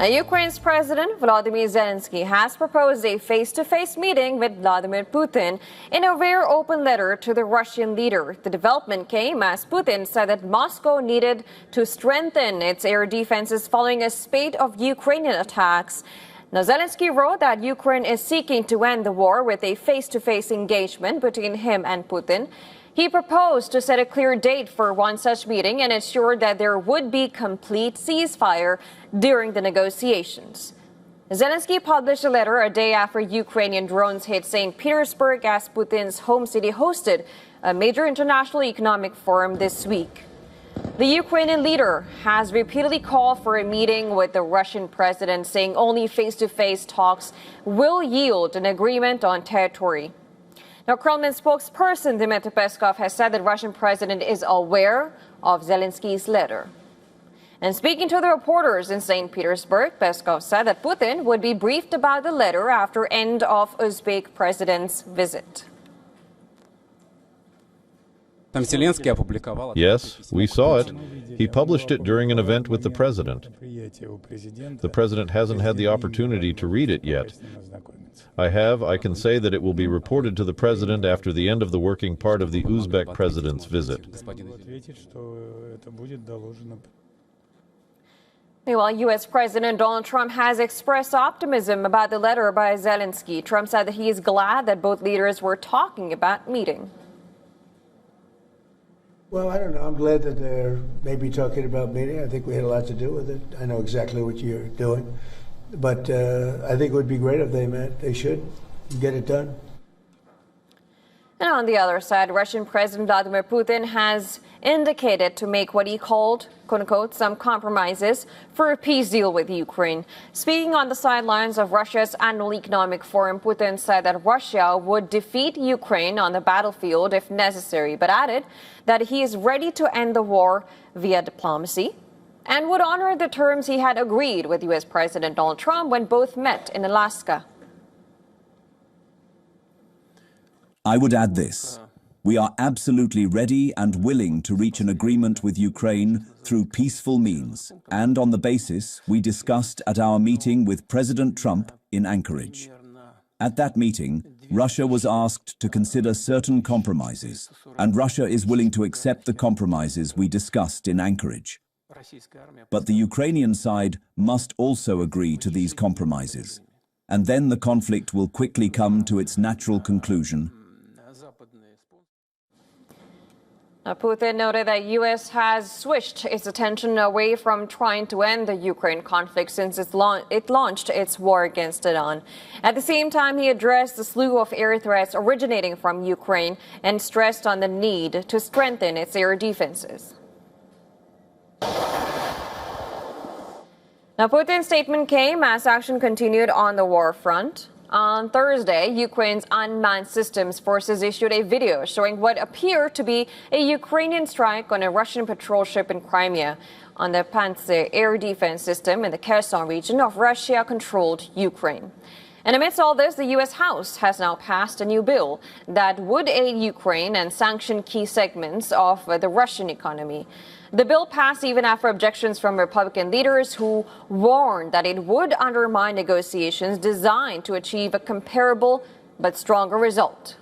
Ukraine's President Volodymyr Zelensky has proposed a face-to-face meeting with Vladimir Putin in a rare open letter to the Russian leader. The development came as Putin said that Moscow needed to strengthen its air defenses following a spate of Ukrainian attacks. Now, Zelensky wrote that Ukraine is seeking to end the war with a face-to-face engagement between him and Putin. He proposed to set a clear date for one such meeting and ensured that there would be complete ceasefire during the negotiations. Zelensky published a letter a day after Ukrainian drones hit St. Petersburg as Putin's home city hosted a major international economic forum this week. The Ukrainian leader has repeatedly called for a meeting with the Russian president, saying only face-to-face talks will yield an agreement on territory. Now, Kremlin spokesperson Dmitry Peskov has said that the Russian president is aware of Zelensky's letter. And speaking to the reporters in St. Petersburg, Peskov said that Putin would be briefed about the letter after end of Uzbek president's visit. Yes, we saw it. He published it during an event with the president. The president hasn't had the opportunity to read it yet. I can say that it will be reported to the president after the end of the working part of the Uzbek president's visit. Meanwhile, U.S. President Donald Trump has expressed optimism about the letter by Zelensky. Trump said that he is glad that both leaders were talking about meeting. Well, I don't know. I'm glad that they're maybe talking about meeting. I think we had a lot to do with it. I know exactly what you're doing. But I think it would be great if they met. They should get it done. And on the other side, Russian President Vladimir Putin has indicated to make what he called, quote-unquote, some compromises for a peace deal with Ukraine. Speaking on the sidelines of Russia's annual economic forum, Putin said that Russia would defeat Ukraine on the battlefield if necessary, but added that he is ready to end the war via diplomacy and would honor the terms he had agreed with U.S. President Donald Trump when both met in Alaska. I would add this. We are absolutely ready and willing to reach an agreement with Ukraine through peaceful means and on the basis we discussed at our meeting with President Trump in Anchorage. At that meeting, Russia was asked to consider certain compromises, and Russia is willing to accept the compromises we discussed in Anchorage. But the Ukrainian side must also agree to these compromises, and then the conflict will quickly come to its natural conclusion. Putin noted that U.S. has switched its attention away from trying to end the Ukraine conflict since it launched its war against Iran. At the same time, he addressed the slew of air threats originating from Ukraine and stressed on the need to strengthen its air defenses. Now, Putin's statement came as action continued on the war front. On Thursday, Ukraine's unmanned systems forces issued a video showing what appeared to be a Ukrainian strike on a Russian patrol ship in Crimea on the Pantsir air defense system in the Kherson region of Russia-controlled Ukraine. And amidst all this, the U.S. House has now passed a new bill that would aid Ukraine and sanction key segments of the Russian economy. The bill passed even after objections from Republican leaders who warned that it would undermine negotiations designed to achieve a comparable but stronger result.